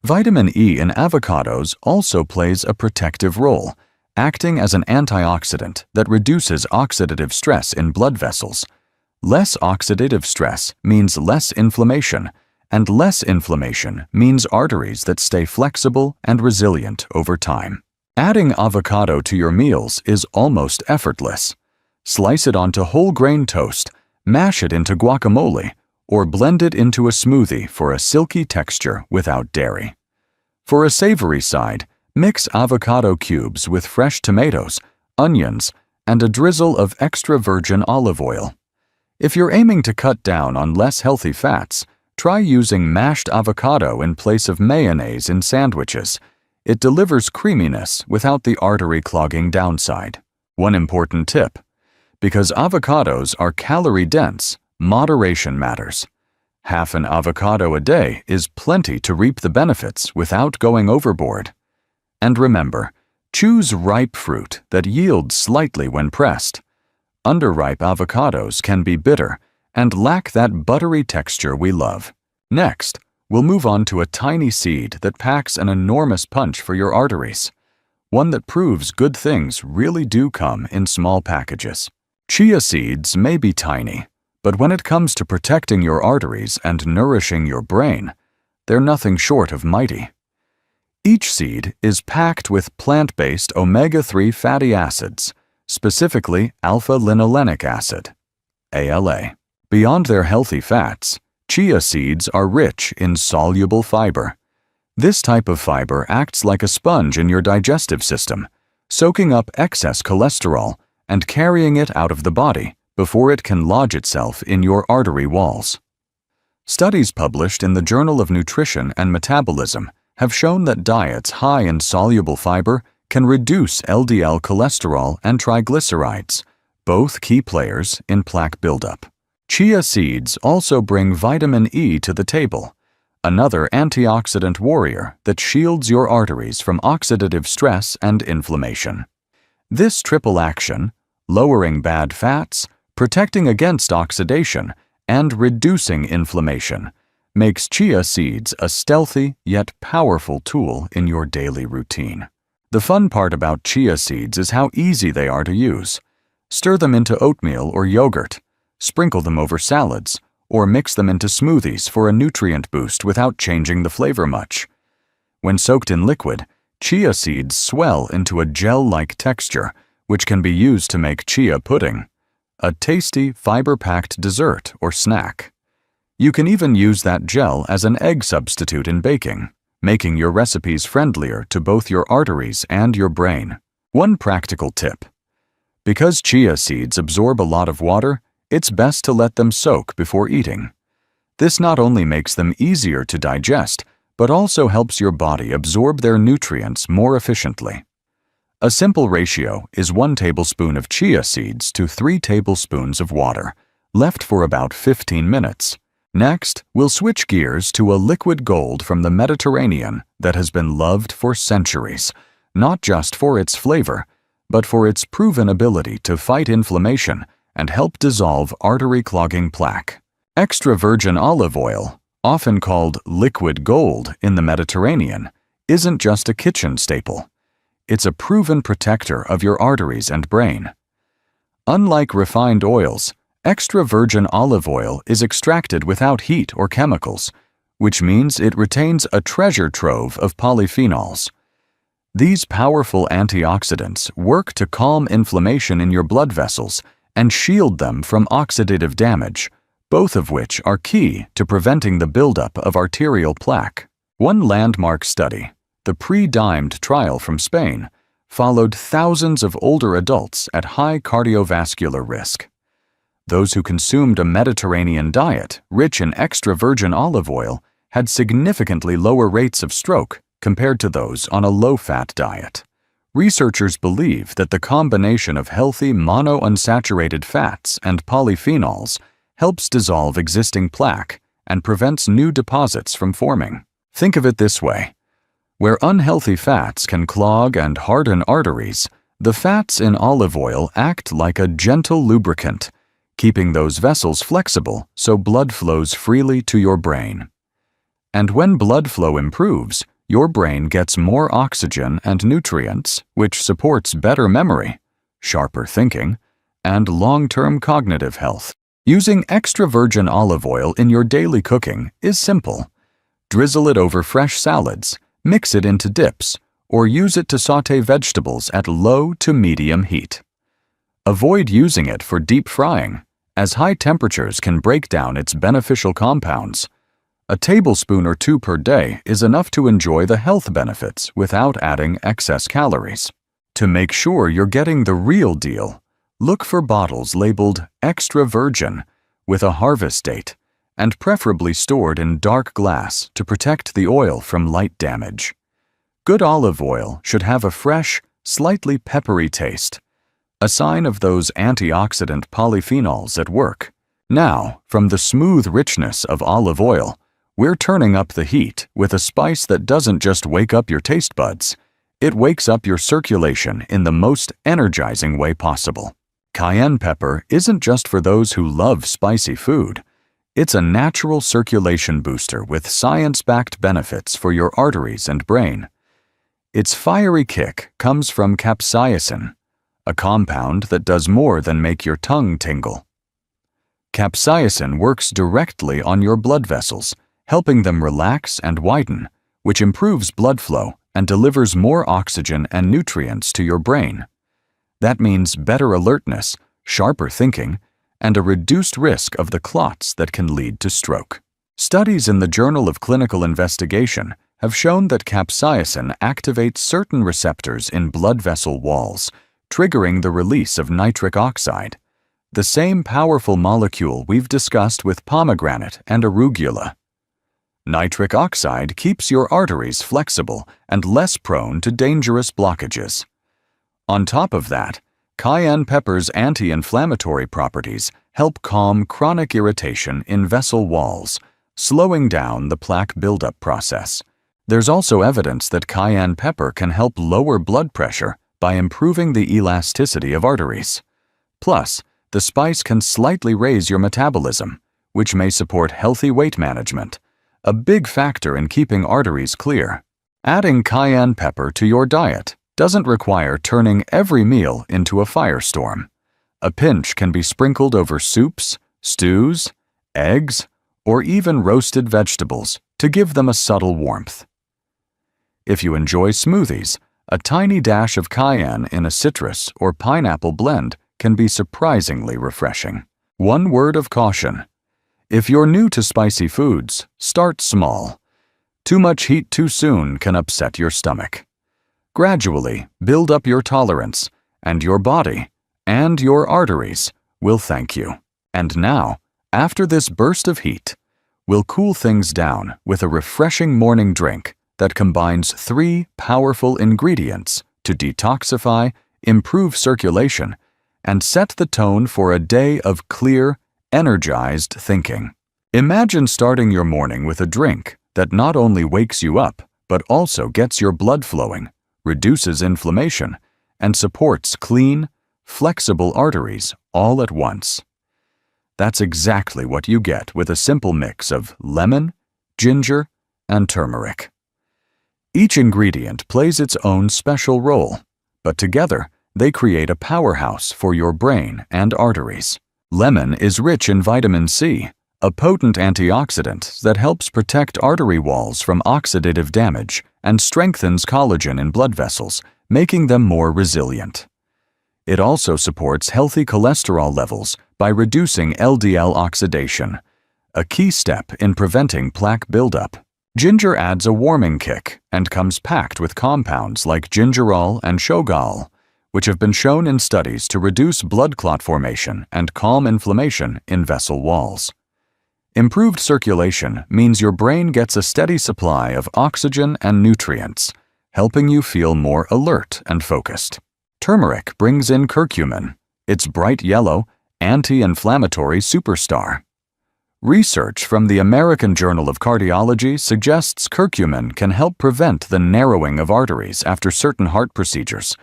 Speaker 1: Vitamin E in avocados also plays a protective role, acting as an antioxidant that reduces oxidative stress in blood vessels. Less oxidative stress means less inflammation, and less inflammation means arteries that stay flexible and resilient over time. Adding avocado to your meals is almost effortless. Slice it onto whole grain toast, mash it into guacamole, or blend it into a smoothie for a silky texture without dairy. For a savory side, Mix avocado cubes with fresh tomatoes, onions, and a drizzle of extra virgin olive oil. If you're aiming to cut down on less healthy fats, try using mashed avocado in place of mayonnaise in sandwiches. It delivers creaminess without the artery-clogging downside. One important tip: because avocados are calorie-dense, moderation matters. Half an avocado a day is plenty to reap the benefits without going overboard. And remember, choose ripe fruit that yields slightly when pressed. Underripe avocados can be bitter and lack that buttery texture we love. Next, we'll move on to a tiny seed that packs an enormous punch for your arteries. One that proves good things really do come in small packages. Chia seeds may be tiny, but when it comes to protecting your arteries and nourishing your brain, they're nothing short of mighty. Each seed is packed with plant-based omega-3 fatty acids, specifically alpha-linolenic acid, ALA. Beyond their healthy fats, chia seeds are rich in soluble fiber. This type of fiber acts like a sponge in your digestive system, soaking up excess cholesterol and carrying it out of the body before it can lodge itself in your artery walls. Studies published in the Journal of Nutrition and Metabolism have shown that diets high in soluble fiber can reduce LDL cholesterol and triglycerides, both key players in plaque buildup. Chia seeds also bring vitamin E to the table, another antioxidant warrior that shields your arteries from oxidative stress and inflammation. This triple action, lowering bad fats, protecting against oxidation, and reducing inflammation, makes chia seeds a stealthy yet powerful tool in your daily routine. The fun part about chia seeds is how easy they are to use. Stir them into oatmeal or yogurt, sprinkle them over salads, or mix them into smoothies for a nutrient boost without changing the flavor much. When soaked in liquid, chia seeds swell into a gel-like texture, which can be used to make chia pudding, a tasty, fiber-packed dessert or snack. You can even use that gel as an egg substitute in baking, making your recipes friendlier to both your arteries and your brain. One practical tip: because chia seeds absorb a lot of water, it's best to let them soak before eating. This not only makes them easier to digest, but also helps your body absorb their nutrients more efficiently. A simple ratio is 1 tablespoon of chia seeds to 3 tablespoons of water, left for about 15 minutes. Next, we'll switch gears to a liquid gold from the Mediterranean that has been loved for centuries, not just for its flavor, but for its proven ability to fight inflammation and help dissolve artery-clogging plaque. Extra virgin olive oil, often called liquid gold in the Mediterranean, isn't just a kitchen staple. It's a proven protector of your arteries and brain. Unlike refined oils, extra virgin olive oil is extracted without heat or chemicals, which means it retains a treasure trove of polyphenols. These powerful antioxidants work to calm inflammation in your blood vessels and shield them from oxidative damage, both of which are key to preventing the buildup of arterial plaque. One landmark study, the pre-dimed trial from Spain, followed thousands of older adults at high cardiovascular risk. Those who consumed a Mediterranean diet rich in extra virgin olive oil had significantly lower rates of stroke compared to those on a low-fat diet. Researchers believe that the combination of healthy monounsaturated fats and polyphenols helps dissolve existing plaque and prevents new deposits from forming. Think of it this way: where unhealthy fats can clog and harden arteries, the fats in olive oil act like a gentle lubricant, keeping those vessels flexible so blood flows freely to your brain. And when blood flow improves, your brain gets more oxygen and nutrients, which supports better memory, sharper thinking, and long-term cognitive health. Using extra virgin olive oil in your daily cooking is simple. Drizzle it over fresh salads, mix it into dips, or use it to sauté vegetables at low to medium heat. Avoid using it for deep frying, as high temperatures can break down its beneficial compounds. A tablespoon or two per day is enough to enjoy the health benefits without adding excess calories. To make sure you're getting the real deal, look for bottles labeled extra virgin with a harvest date and preferably stored in dark glass to protect the oil from light damage. Good olive oil should have a fresh, slightly peppery taste, a sign of those antioxidant polyphenols at work. Now, from the smooth richness of olive oil, we're turning up the heat with a spice that doesn't just wake up your taste buds, it wakes up your circulation in the most energizing way possible. Cayenne pepper isn't just for those who love spicy food. It's a natural circulation booster with science-backed benefits for your arteries and brain. Its fiery kick comes from capsaicin, a compound that does more than make your tongue tingle. Capsaicin works directly on your blood vessels, helping them relax and widen, which improves blood flow and delivers more oxygen and nutrients to your brain. That means better alertness, sharper thinking, and a reduced risk of the clots that can lead to stroke. Studies in the Journal of Clinical Investigation have shown that capsaicin activates certain receptors in blood vessel walls, triggering the release of nitric oxide, the same powerful molecule we've discussed with pomegranate and arugula. Nitric oxide keeps your arteries flexible and less prone to dangerous blockages. On top of that, cayenne pepper's anti-inflammatory properties help calm chronic irritation in vessel walls, slowing down the plaque buildup process. There's also evidence that cayenne pepper can help lower blood pressure by improving the elasticity of arteries. Plus, the spice can slightly raise your metabolism, which may support healthy weight management, a big factor in keeping arteries clear. Adding cayenne pepper to your diet doesn't require turning every meal into a firestorm. A pinch can be sprinkled over soups, stews, eggs, or even roasted vegetables to give them a subtle warmth. If you enjoy smoothies, a tiny dash of cayenne in a citrus or pineapple blend can be surprisingly refreshing. One word of caution: if you're new to spicy foods, start small. Too much heat too soon can upset your stomach. Gradually build up your tolerance, and your body and your arteries will thank you. And now, after this burst of heat, we'll cool things down with a refreshing morning drink that combines 3 powerful ingredients to detoxify, improve circulation, and set the tone for a day of clear, energized thinking. Imagine starting your morning with a drink that not only wakes you up, but also gets your blood flowing, reduces inflammation, and supports clean, flexible arteries all at once. That's exactly what you get with a simple mix of lemon, ginger, and turmeric. Each ingredient plays its own special role, but together they create a powerhouse for your brain and arteries. Lemon is rich in vitamin C, a potent antioxidant that helps protect artery walls from oxidative damage and strengthens collagen in blood vessels, making them more resilient. It also supports healthy cholesterol levels by reducing LDL oxidation, a key step in preventing plaque buildup. Ginger adds a warming kick and comes packed with compounds like gingerol and shogal, which have been shown in studies to reduce blood clot formation and calm inflammation in vessel walls. Improved circulation means your brain gets a steady supply of oxygen and nutrients, helping you feel more alert and focused. Turmeric brings in curcumin, its bright yellow, anti-inflammatory superstar. Research from the American Journal of Cardiology suggests curcumin can help prevent the narrowing of arteries after certain heart procedures.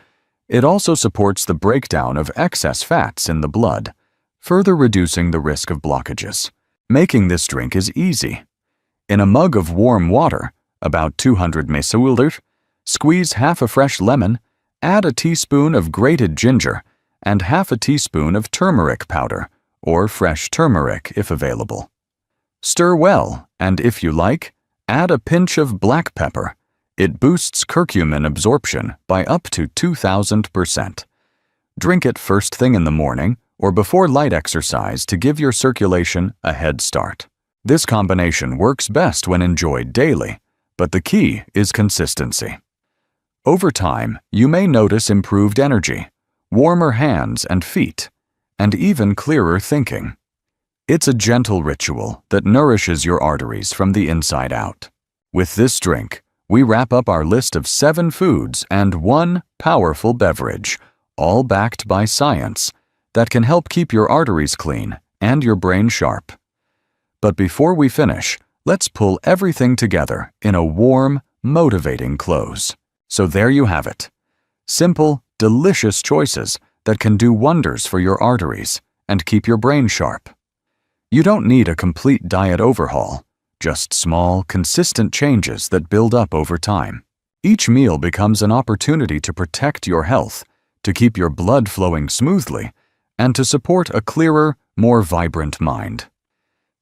Speaker 1: It also supports the breakdown of excess fats in the blood, further reducing the risk of blockages. Making this drink is easy. In a mug of warm water, about 200 ml, squeeze half a fresh lemon, add a teaspoon of grated ginger, and half a teaspoon of turmeric powder, or fresh turmeric if available. Stir well, and if you like, add a pinch of black pepper. It boosts curcumin absorption by up to 2,000%. Drink it first thing in the morning or before light exercise to give your circulation a head start. This combination works best when enjoyed daily, but the key is consistency. Over time, you may notice improved energy, warmer hands and feet, and even clearer thinking. It's a gentle ritual that nourishes your arteries from the inside out. With this drink, we wrap up our list of 7 foods and 1 powerful beverage, all backed by science, that can help keep your arteries clean and your brain sharp. But before we finish, let's pull everything together in a warm, motivating close. So there you have it. Simple, delicious choices that can do wonders for your arteries and keep your brain sharp. You don't need a complete diet overhaul, just small, consistent changes that build up over time. Each meal becomes an opportunity to protect your health, to keep your blood flowing smoothly, and to support a clearer, more vibrant mind.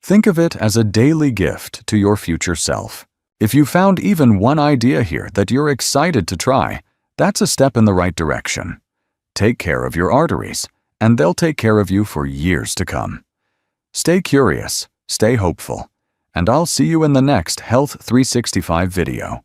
Speaker 1: Think of it as a daily gift to your future self. If you found even one idea here that you're excited to try, that's a step in the right direction. Take care of your arteries, and they'll take care of you for years to come. Stay curious, stay hopeful, and I'll see you in the next Health 365 video.